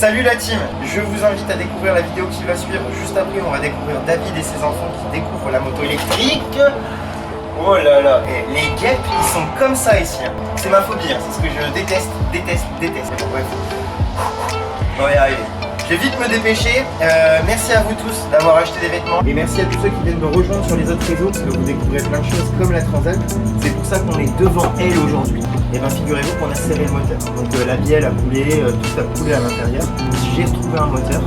Salut la team, je vous invite à découvrir la vidéo qui va suivre. Juste après, on va découvrir David et ses enfants qui découvrent la moto électrique. Oh là là, et les guêpes, ils sont comme ça ici. C'est ma phobie, c'est ce que je déteste. Bon, bref, on va y arriver. Je vais vite me dépêcher. Merci à vous tous d'avoir acheté des vêtements. Et merci à tous ceux qui viennent me rejoindre sur les autres réseaux, parce que vous découvrez plein de choses comme la Transalp. C'est pour ça qu'on est devant elle aujourd'hui. Et bien figurez-vous qu'on a serré le moteur. Donc la bielle a coulé, tout a coulé à l'intérieur. J'ai retrouvé un moteur.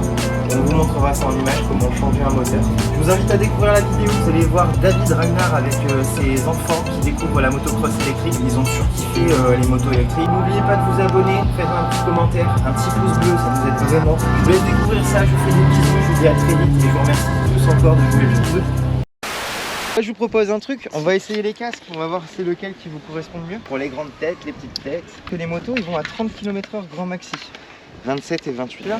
On vous montrera ça en image, comment changer un moteur. Je vous invite à découvrir la vidéo. Vous allez voir David Ragnar avec ses enfants qui découvrent la motocross électrique. Ils ont surkiffé les motos électriques. N'oubliez pas de vous abonner, faire un petit commentaire, un petit pouce bleu, ça nous aide vraiment. Je vous laisse découvrir ça, je vous fais des bisous, je vous dis à très vite et je vous remercie tous encore de jouer le jeu. Là, je vous propose un truc, on va essayer les casques, on va voir c'est lequel qui vous correspond le mieux. Pour les grandes têtes, les petites têtes. Que les motos, ils vont à 30 km/h grand maxi. 27 et 28 là.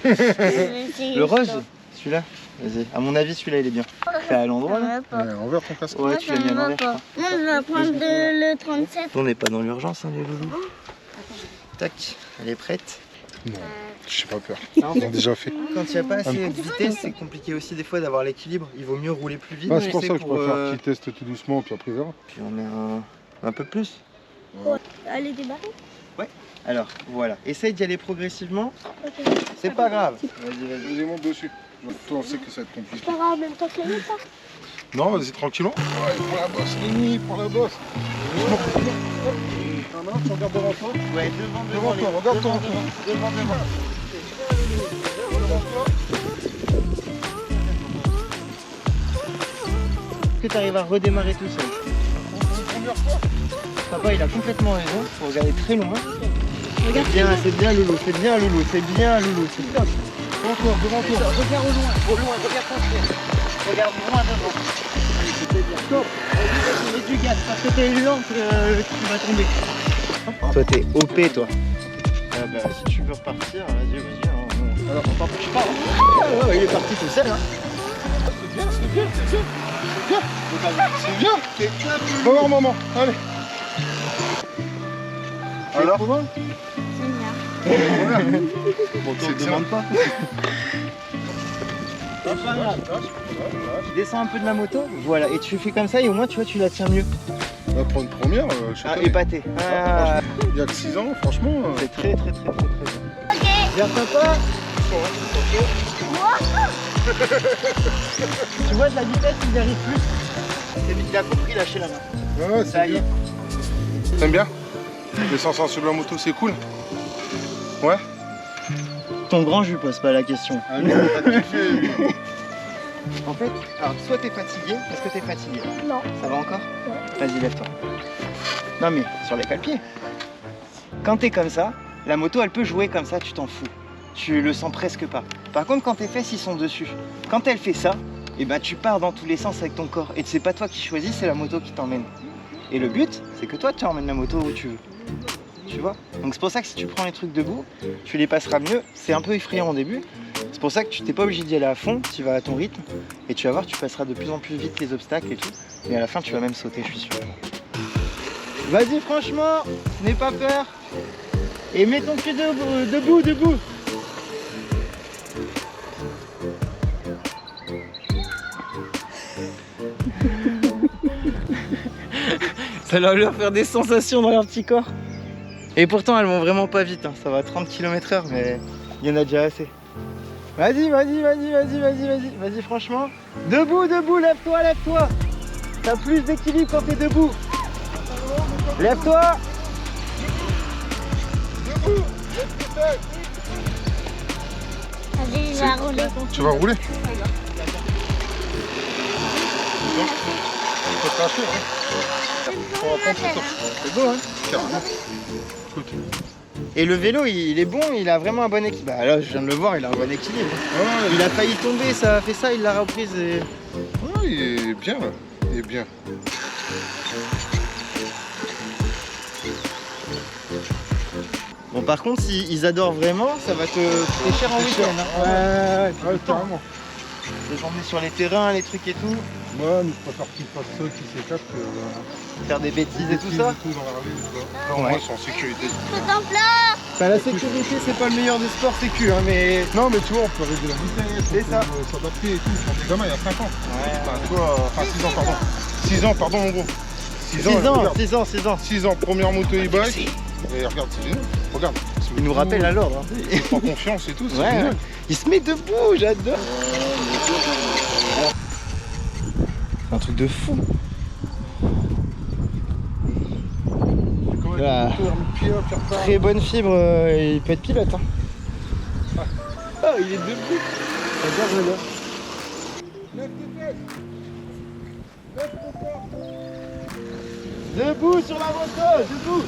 Le rose, celui-là. Vas-y, à mon avis celui-là il est bien. T'es à l'endroit là? Ouais, envers ton casque. Ouais, tu l'as mis à l'envers. Non, je vais prendre le 37. On n'est pas dans l'urgence hein, les loulous. Tac, elle est prête. Non, j'ai pas peur. En Ils ont déjà fait. Quand il n'y a pas assez de vitesse, c'est compliqué aussi des fois d'avoir l'équilibre. Il vaut mieux rouler plus vite. Ah, c'est pour ça que je pour, préfère qu'ils testent tout doucement, puis après on verra. Puis on met un peu plus. Allez, démarrer. Alors voilà, essaye d'y aller progressivement. Ok. C'est pas grave. Vas-y. Je monte dessus. Toi, on sait que ça va être C'est compliqué. pas grave, en même temps que nous, ça. Non, vas-y, tranquillement. Ouais, prends la bosse, Rémi, prends la bosse. Non, tu regardes devant toi. Ouais, Devant toi, regarde devant toi. Devant. Est-ce que tu arrives à redémarrer tout seul? Papa il a complètement raison, faut regarder très loin. C'est bien Loulou, c'est bien Loulou, c'est top. Devant toi. Regarde au loin, regarde ton frère. Regarde loin devant. C'était bien. Stop. Vas-y, mets du gaz parce que t'es lent que tu vas tomber. Toi t'es OP toi. Bah si tu veux repartir, vas-y. Alors on t'empêche pas. Il est parti tout seul hein. C'est bien. Va voir maman, allez. Alors C'est Bon, c'est te demande pas. Tu descends un peu de la moto, voilà, et tu fais comme ça et au moins tu vois tu la tiens mieux. On va prendre une première, je sais pas. Épaté. Il y a que 6 ans, franchement. C'est très bien. Viens papa. Tu vois de la vitesse, il n'y arrive plus. Il a compris, lâcher la main. Ouais, Ça y est. T'aimes bien? Les sensations sur la moto, c'est cool? Ouais? Ton grand, je lui pose pas la question. Ah non, t'as kiffé. En fait, alors soit t'es fatigué, est-ce que t'es fatigué? Non. Ça va encore? Ouais. Vas-y, lève-toi. Non mais, sur les cale-pieds. Quand t'es comme ça, la moto elle peut jouer comme ça, tu t'en fous. Tu le sens presque pas. Par contre, quand tes fesses ils sont dessus, quand elle fait ça, et ben tu pars dans tous les sens avec ton corps. Et c'est pas toi qui choisis, c'est la moto qui t'emmène. Et le but, c'est que toi tu emmènes la moto où tu veux. Tu vois? Donc c'est pour ça que si tu prends les trucs debout, tu les passeras mieux. C'est un peu effrayant au début. C'est pour ça que tu t'es pas obligé d'y aller à fond, tu vas à ton rythme. Et tu vas voir, tu passeras de plus en plus vite les obstacles et tout. Et à la fin, tu vas même sauter, je suis sûr. Vas-y, franchement, n'aie pas peur. Et mets ton pied debout. Ça va leur faire des sensations dans leur petit corps. Et pourtant elles vont vraiment pas vite, hein. Ça va 30 km/h mais il y en a déjà assez. Vas-y, franchement. Debout, lève-toi. T'as plus d'équilibre quand t'es debout. Lève-toi. Vas-y, je vais rouler. Tu vas rouler? Faut cracher, hein. C'est beau, hein? Carrément. Écoute. Et le vélo, il est bon, il a vraiment un bon équilibre. Bah là, je viens de le voir, il a un bon équilibre. Ouais, Il a failli tomber, ça a fait ça, il l'a reprise et... ouais, il est bien là. Il est bien. Bon, par contre, s'ils adorent vraiment, ça va te coûter cher en week-end. Hein. Ouais, carrément. Les emmener sur les terrains, les trucs et tout. Ouais, mais je préfère qu'ils fassent ceux qui s'échappent que Faire des bêtises et tout ça. Tout dans la rue, tu vois. Là, au moins, ils sont en sécurité. Tout en plat. Enfin, la sécurité, c'est pas le meilleur des sports sécu, hein, mais... Non, mais tu vois, on peut réduire la vitesse, C'est ça. on peut s'adapter et tout. Quand t'es gamin, il y a 5 ans. Ouais. Enfin, tu vois, enfin 6 ans, pardon. 6 ans, pardon, mon gros. 6 ans, 6 ans, première moto e-bike. Et regarde, c'est génial. Regarde. Il nous rappelle à l'ordre. Hein. Il prend confiance et tout, c'est Ouais, génial. il se met debout, j'adore. C'est un truc de fou. Voilà. Très bonne fibre, il peut être pilote. Hein. Ah, il est debout. J'adore. Debout sur la moto, debout.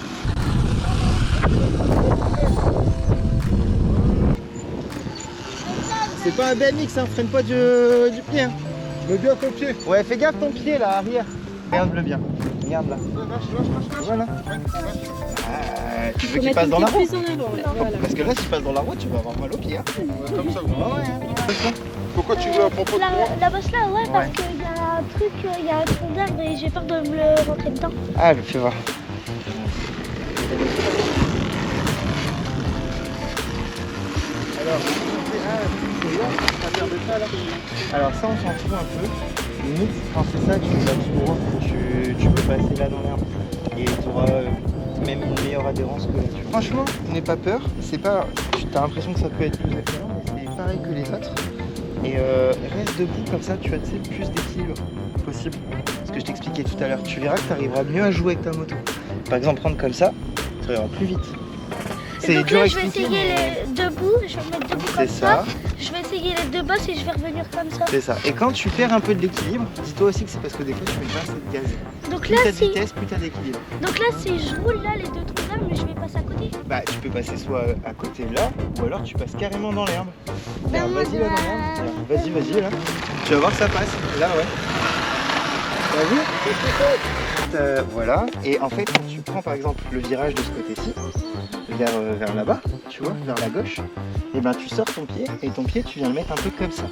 C'est pas un BMX, hein, freine pas du pied. Hein. Mets bien ton pied. Ouais, fais gaffe ton pied là, arrière. Regarde-le bien. Regarde là. Voilà. Tu veux qu'il passe dans la roue? Parce que là, s'il passe dans la roue, tu vas avoir mal au pied. Hein. Ouais, comme ça. Ouais. Pourquoi tu veux à propos de La moi bosse là, ouais, parce qu'il y a un truc, il y a un tronc d'arbre et j'ai peur de me le rentrer dedans. Ah, je fais voir. Alors ça on s'en fout un peu. Limite quand c'est ça tu peux passer là dans l'herbe et tu auras même une meilleure adhérence que là-dessus. Franchement, n'aie pas peur, c'est pas. Tu as l'impression que ça peut être plus excellent, mais c'est pareil que les autres. Et reste debout comme ça, tu as plus d'équilibre possible. Ce que je t'expliquais tout à l'heure, tu verras que tu arriveras mieux à jouer avec ta moto. Par exemple, prendre comme ça, tu ira plus vite. C'est donc dur là, à je vais expliquer, essayer mais les debout, je vais me mettre debout c'est comme ça. ça. Je vais essayer les deux bosses et je vais revenir comme ça. C'est ça. Et quand tu perds un peu de l'équilibre, dis-toi aussi que c'est parce que des fois tu mets pas assez de gaz. Donc Plus là, t'as de si, vitesse, plus t'as d'équilibre. donc là, si je roule là les deux trous d'arbre, mais je vais passer à côté. Bah tu peux passer soit à côté là, ou alors tu passes carrément dans l'herbe. Ben, moi, Vas-y là dans l'herbe. Vas-y là. Tu vas voir ça passe. Là ouais. T'as vu? Voilà. Et en fait quand tu prends par exemple le virage de ce côté-ci, vers là-bas, tu vois, vers la gauche, et ben tu sors ton pied et ton pied tu viens le mettre un peu comme ça.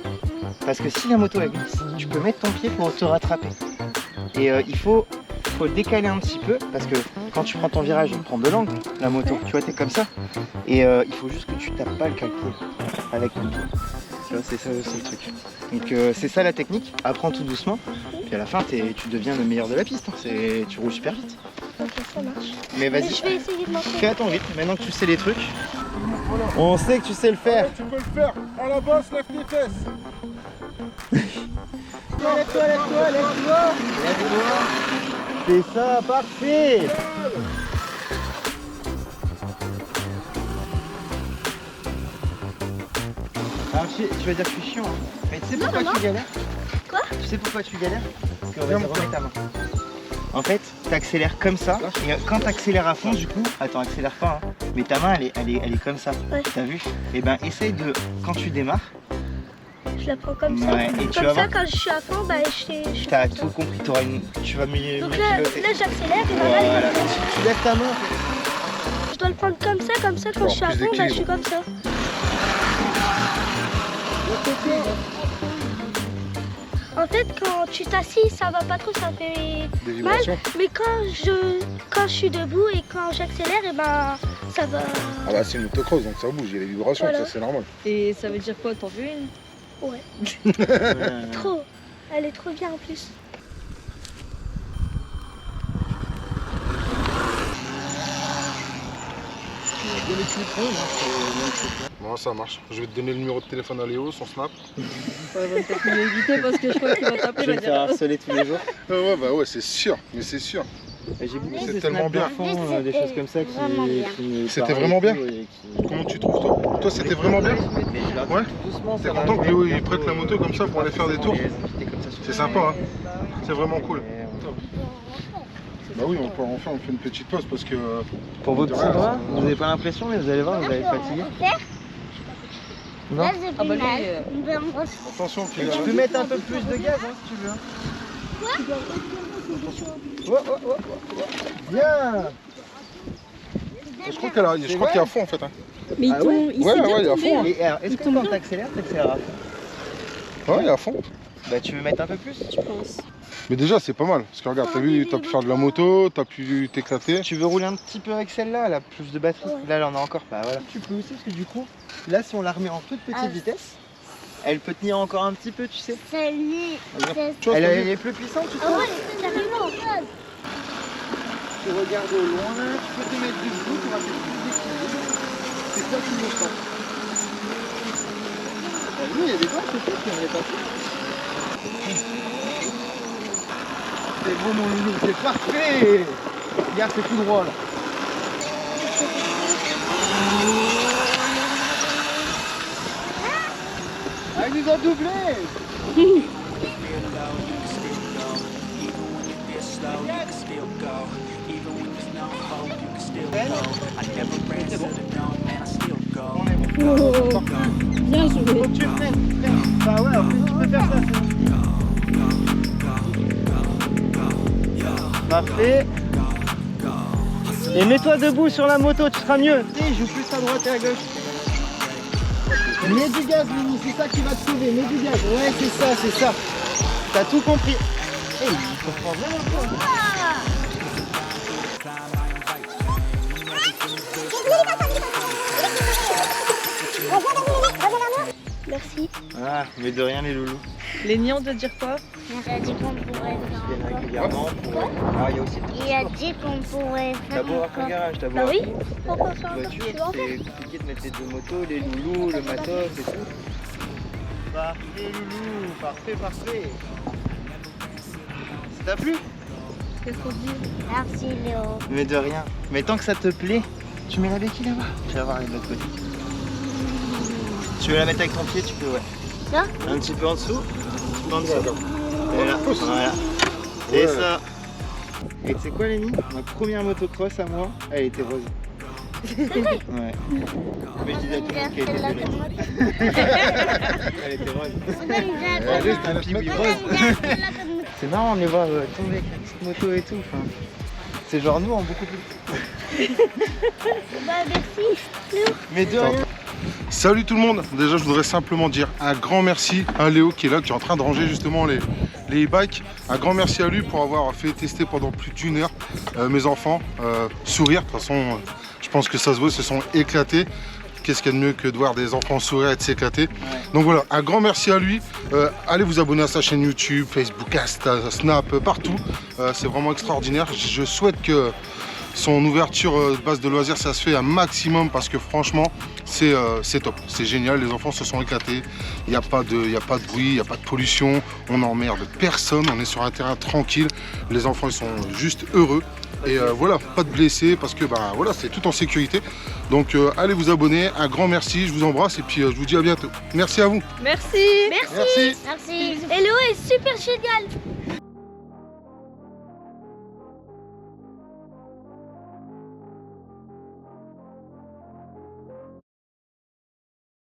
Parce que si la moto elle glisse, tu peux mettre ton pied pour te rattraper. Et il faut décaler un petit peu parce que quand tu prends ton virage, elle prend de l'angle la moto. Tu vois, t'es comme ça. Et il faut juste que tu tapes pas le calpier avec ton pied. Tu vois, c'est ça aussi le truc. Donc c'est ça la technique. Apprends tout doucement. Puis à la fin, tu deviens le meilleur de la piste. Hein. Tu roules super vite. Ok, ça marche. Mais Mais vas-y, je vais essayer de lancer. fais à ton rythme. Maintenant que tu sais les trucs, on sait que tu sais le faire. Tu peux le faire. À la bosse, lève tes fesses. Lève-toi. C'est ça, parfait. Alors tu vas dire que je suis chiant, hein. Mais tu sais pourquoi tu galères? Quoi? Tu sais pourquoi tu galères? Parce que remets ta main. En fait, t'accélères comme ça, et quand t'accélères à fond, du coup, attends, accélère pas, hein, mais ta main elle est comme ça, Ouais. t'as vu? Et ben essaye de, quand tu démarres, Je la prends comme ça. ouais, et tu Comme vas ça, voir, quand je suis à fond, bah, je fais t'as comme ça. tout compris, tu vas mieux Donc piloter. là j'accélère et Voilà, là, tu lèves ta main en fait. je dois le prendre comme ça quand je suis à plus fond, bah, je suis d'équilibre. comme ça. En fait, quand tu t'assis, ça va pas trop, ça fait Des mal. vibrations. Mais quand je suis debout et quand j'accélère, et ben ça va. Ah bah c'est une motocross donc ça bouge, il y a les vibrations, Voilà. ça c'est normal. Et ça veut dire quoi? T'en veux une? Ouais, trop. Elle est trop bien en plus. Bon ça marche. Je vais te donner le numéro de téléphone à Léo, son snap. Ça va peut-être mieux éviter parce que je crois qu'il va taper. Je vais me faire harceler tous les jours. Ouais bah ouais c'est sûr, mais c'est sûr. J'ai beaucoup C'est de tellement snaps bien. d'enfants, des choses comme ça qui me C'était parlent vraiment bien. et tout, et qui- Comment tu trouves toi? Toi c'était vraiment bien? Mais je leur dis Ouais. tout doucement, T'es ça va content que aller, Léo, la il prête la moto comme ça pour aller faire des tours? C'est sympa hein. C'est vraiment cool. Bah oui, on fait une petite pause parce que... Pour votre de petit rien, bras, ça- vous n'avez pas l'impression, mais vous allez voir, vous allez être fatigué. Non? Ah bah lui, Attention, Tu peux mettre un peu plus de gaz hein, si tu veux. Quoi? Oh. Bien. je crois qu'il est à fond en fait. Hein. mais Ah ouais? il Ouais, s'est bien ouais, il est à tombé. fond, hein. Et alors, est-ce que quand t'accélères à fond? Ouais, il est à fond. Bah tu veux mettre un peu plus? Je pense. Mais déjà, c'est pas mal. Parce que regarde, t'as vu, t'as pu faire de la moto, t'as pu t'éclater. Tu veux rouler un petit peu avec celle-là, elle a plus de batterie. Là, elle en a encore pas. Voilà. Tu peux aussi, parce que du coup, là, si on la remet en toute petite vitesse, elle peut tenir encore un petit peu, tu sais. Elle est plus puissante, tu trouves? Tu regardes au loin, tu peux te mettre debout, tu auras peut-être plus d'équilibre. C'est toi qui me sens. T'as vu, il y a des fois, c'est ça qui n'en est pas fait. C'est bon mon loulou, c'est parfait. Regarde, c'est tout droit là. Ah, ils nous ont doublé. Bien joué. Tu freines. Bah ouais, en plus tu peux faire ça. Parfait. Et mets-toi debout sur la moto, tu seras mieux. Et joue plus à droite et à gauche. Mets du gaz, Mini, c'est ça qui va te sauver. Mets du gaz. Ouais, c'est ça, c'est ça. T'as tout compris. Hey, il comprend vraiment pas. Merci. Ah, mais de rien les loulous. Lénie, on doit dire quoi? Il a dit qu'on pourrait Ils viennent régulièrement pour... Ah, il y a aussi le Il a dit qu'on pourrait T'as faire beau avoir ton garage, t'as beau Bah avoir oui. ton Pourquoi faire un voiture, petit peu c'est compliqué de mettre les deux motos, les loulous, le matos et tout. Parfait loulou, parfait, parfait. Ça t'a plu? Qu'est-ce qu'on dit? Merci Léo. Mais de rien. Mais tant que ça te plaît, tu mets la béquille là-bas. Je vais voir les de l'autre côté. Tu veux la mettre avec ton pied, tu peux, ouais. Là? Un petit peu en dessous. Un petit peu en dessous. Et là, voilà. Et ça. Et tu sais quoi, Lénie? Ma première motocross à moi, elle était rose. Ouais. Mais je disais à tout le monde qu'elle était jolie. Elle était rose. Juste un petit bout rose. C'est marrant de les voir tomber avec la petite moto et tout. Enfin, c'est genre nous en beaucoup plus. Bah merci. Mais de rien. Salut tout le monde. Déjà, je voudrais simplement dire un grand merci à Léo qui est là, qui est en train de ranger justement les e-bikes. Un grand merci à lui pour avoir fait tester pendant plus d'une heure mes enfants. Sourire, de toute façon, je pense que ça se voit, ils se sont éclatés. Qu'est-ce qu'il y a de mieux que de voir des enfants sourire et de s'éclater. Donc voilà, un grand merci à lui. Allez vous abonner à sa chaîne YouTube, Facebook, Insta, Snap, partout. C'est vraiment extraordinaire. Je souhaite que son ouverture de base de loisirs, ça se fait un maximum parce que franchement, c'est top. C'est génial, les enfants se sont éclatés. Il n'y a pas de bruit, il n'y a pas de pollution. On n'emmerde personne, on est sur un terrain tranquille. Les enfants, ils sont juste heureux. Et voilà, pas de blessés parce que bah, voilà, c'est tout en sécurité. Donc allez vous abonner, un grand merci, je vous embrasse et puis je vous dis à bientôt. Merci à vous. Merci. Merci. Et Léo est super génial.